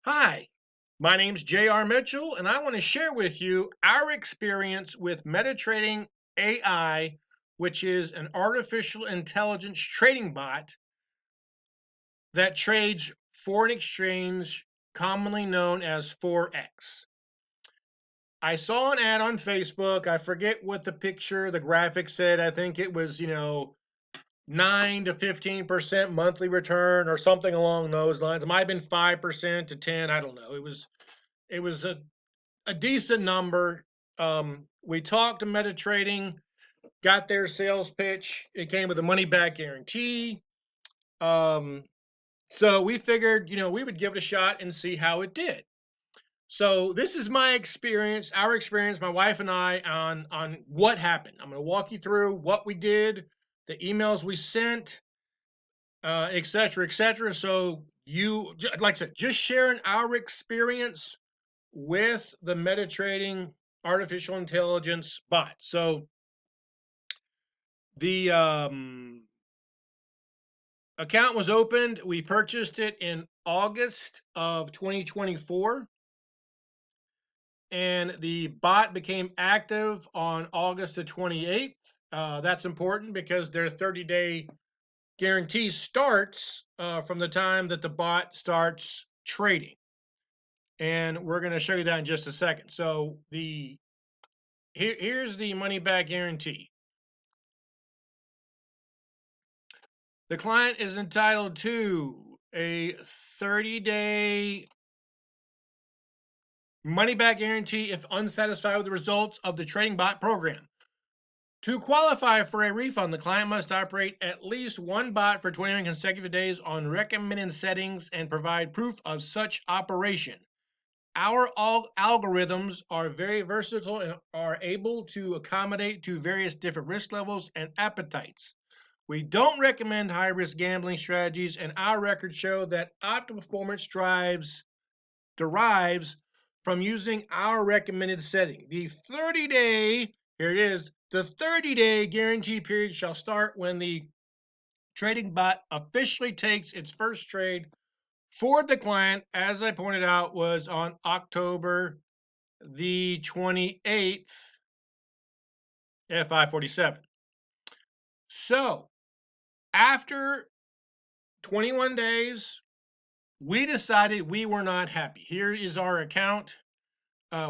Hi, my name's J.R. Mitchell, and I want to share with you our experience with MetaTrading AI, which is an artificial intelligence trading bot that trades foreign exchange, commonly known as Forex. I saw an ad on Facebook. I forget what the graphic said. I think it was, 9 to 15% monthly return or something along those lines. It might have been 5% to 10. I don't know. It was a decent number. We talked to MetaTrading, got their sales pitch. It came with a money back guarantee. Um, so we figured, we would give it a shot and see how it did. So this is my experience, our experience, my wife and I on what happened. I'm going to walk you through what we did, the emails we sent, et cetera, et cetera. So like I said, just sharing our experience with the MetaTrading artificial intelligence bot. So the account was opened. We purchased it in August of 2024, and the bot became active on August the 28th. That's important because their 30-day guarantee starts from the time that the bot starts trading. And we're going to show you that in just a second. So here's the money back guarantee. The client is entitled to a 30-day money back guarantee if unsatisfied with the results of the trading bot program. To qualify for a refund, the client must operate at least one bot for 21 consecutive days on recommended settings and provide proof of such operation. Our algorithms are very versatile and are able to accommodate to various different risk levels and appetites. We don't recommend high-risk gambling strategies, and our records show that optimal performance derives from using our recommended setting. The 30-day, here it is, the 30-day guarantee period shall start when the trading bot officially takes its first trade for the client, as I pointed out, was on October the 28th at 5:47. So after 21 days, we decided we were not happy. Here is our account.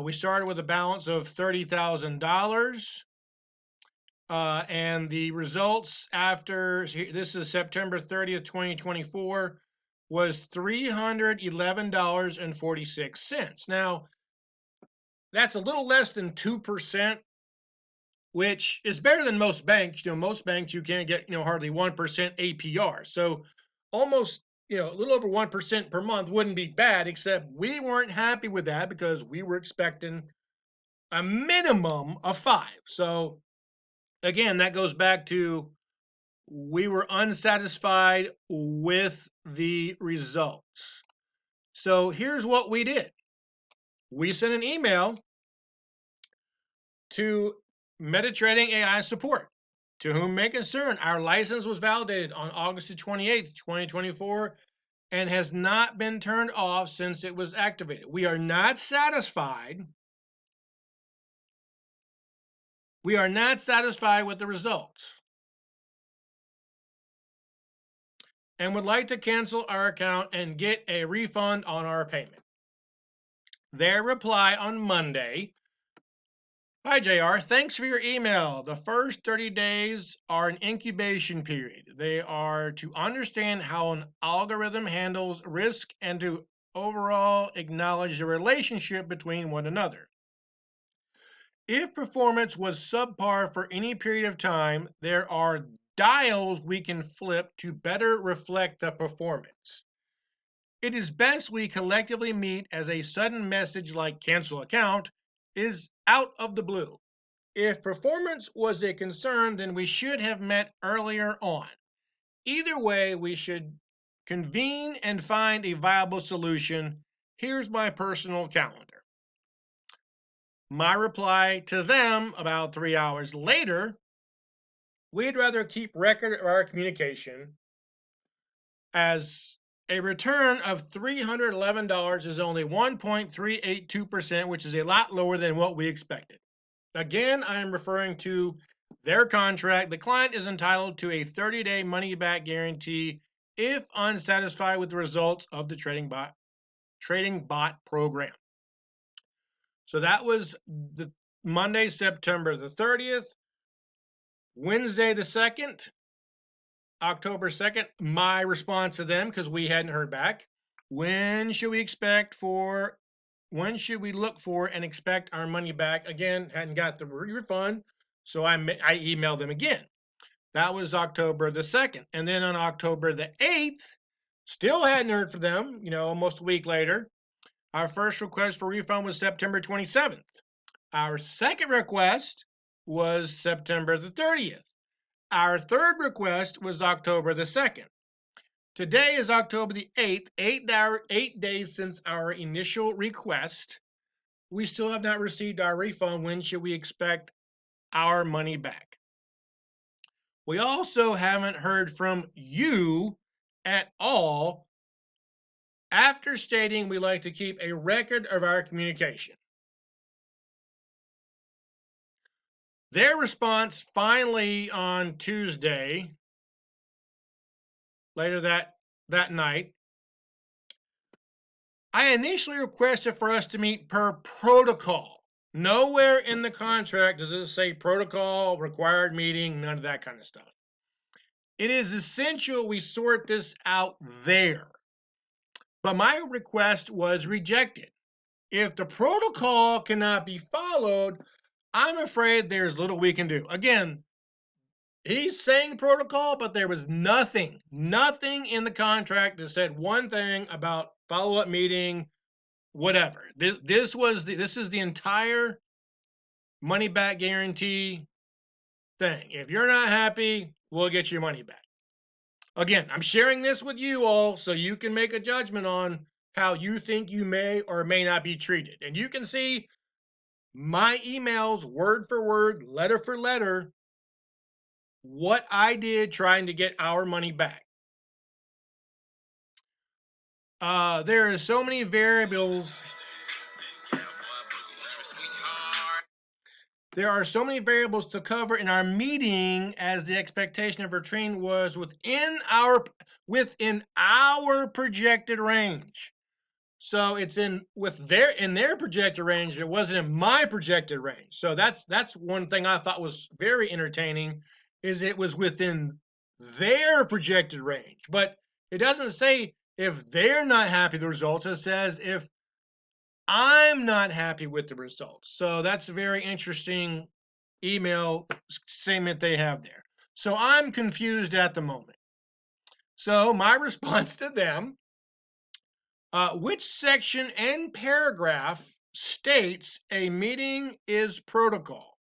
We started with a balance of $30,000. And the results after this is September 30th, 2024, was $311.46. Now, that's a little less than 2%, which is better than most banks. Most banks you can't get, hardly 1% APR. So almost, a little over 1% per month wouldn't be bad, except we weren't happy with that because we were expecting a minimum of 5. So again, that goes back to we were unsatisfied with the results. So here's what we did. We sent an email to MetaTrading AI support, to whom may concern. Our license was validated on August 28th, 2024, and has not been turned off since it was activated. We are not satisfied. We are not satisfied with the results and would like to cancel our account and get a refund on our payment. Their reply on Monday: Hi, JR. Thanks for your email. The first 30 days are an incubation period. They are to understand how an algorithm handles risk and to overall acknowledge the relationship between one another. If performance was subpar for any period of time, there are dials we can flip to better reflect the performance. It is best we collectively meet, as a sudden message like cancel account is out of the blue. If performance was a concern, then we should have met earlier on. Either way, we should convene and find a viable solution. Here's my personal calendar. My reply to them about 3 hours later: we'd rather keep record of our communication, as A return of $311 is only 1.382%, which is a lot lower than what we expected. Again, I am referring to their contract. The client is entitled to a 30-day money-back guarantee if unsatisfied with the results of the trading bot program. So that was the Monday, September the 30th. Wednesday the 2nd, October 2nd, my response to them, because we hadn't heard back. When should we look for and expect our money back? Again, hadn't got the refund, so I emailed them again. That was October the 2nd. And then on October the 8th, still hadn't heard from them, almost a week later. Our first request for refund was September 27th. Our second request was September the 30th. Our third request was October the 2nd. Today is October the 8th, 8 days since our initial request. We still have not received our refund. When should we expect our money back? We also haven't heard from you at all after stating we like to keep a record of our communication. Their response finally on Tuesday, later that night, I initially requested for us to meet per protocol. Nowhere in the contract does it say protocol, required meeting, none of that kind of stuff. It is essential we sort this out there. But my request was rejected. If the protocol cannot be followed, I'm afraid there's little we can do. Again, he's saying protocol, but there was nothing in the contract that said one thing about follow-up meeting, whatever. This is the entire money back guarantee thing. If you're not happy, we'll get your money back. Again, I'm sharing this with you all so you can make a judgment on how you think you may or may not be treated. And you can see my emails word for word, letter for letter, what I did trying to get our money back. There are so many variables. There are so many variables to cover in our meeting, as the expectation of return was within our projected range. So it's in their projected range. It wasn't in my projected range. So that's one thing I thought was very entertaining, is it was within their projected range. But it doesn't say if they're not happy with the results. It says if I'm not happy with the results. So that's a very interesting email statement they have there. So I'm confused at the moment. So my response to them, which section and paragraph states a meeting is protocol?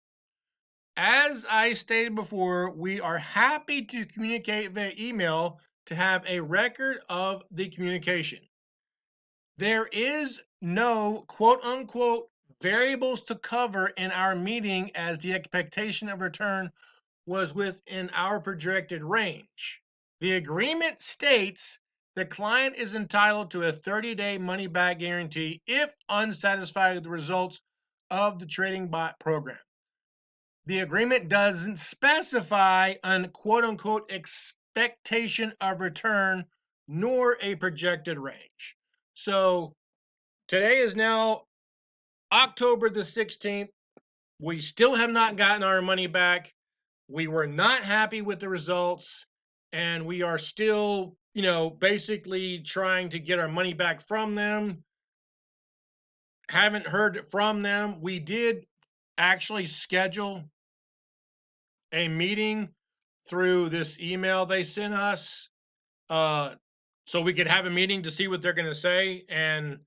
As I stated before, we are happy to communicate via email to have a record of the communication. There is no quote unquote variables to cover in our meeting, as the expectation of return was within our projected range. The agreement states the client is entitled to a 30-day money-back guarantee if unsatisfied with the results of the trading bot program. The agreement doesn't specify an quote-unquote expectation of return nor a projected range. So today is now October the 16th. We still have not gotten our money back. We were not happy with the results, and we are still, basically trying to get our money back from them. Haven't heard from them. We did actually schedule a meeting through this email they sent us, so we could have a meeting to see what they're going to say, and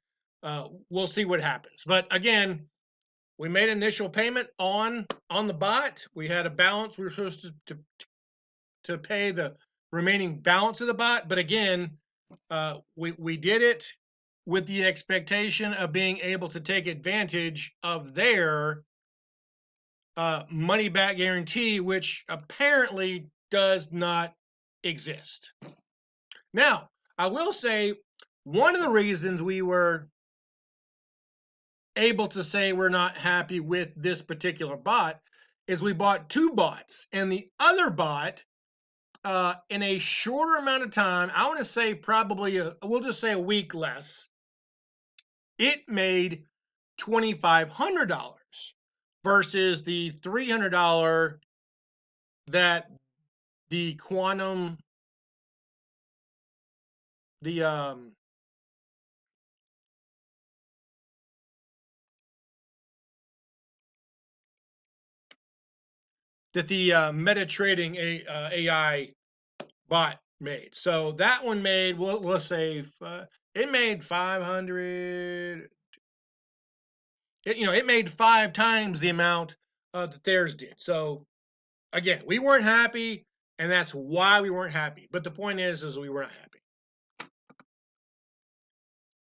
we'll see what happens. But again, we made initial payment on the bot. We had a balance. We were supposed to pay the remaining balance of the bot. But again, we did it with the expectation of being able to take advantage of their money back guarantee, which apparently does not exist. Now, I will say one of the reasons we were able to say we're not happy with this particular bot is we bought 2 bots, and the other bot, in a shorter amount of time, I want to say probably we'll just say a week less, it made $2,500 versus the $300 that the quantum the MetaTrading AI bot made. So that one made, well, let's say it made 500. It made 5 times the amount that theirs did. So again, we weren't happy, and that's why we weren't happy. But the point is we were not happy.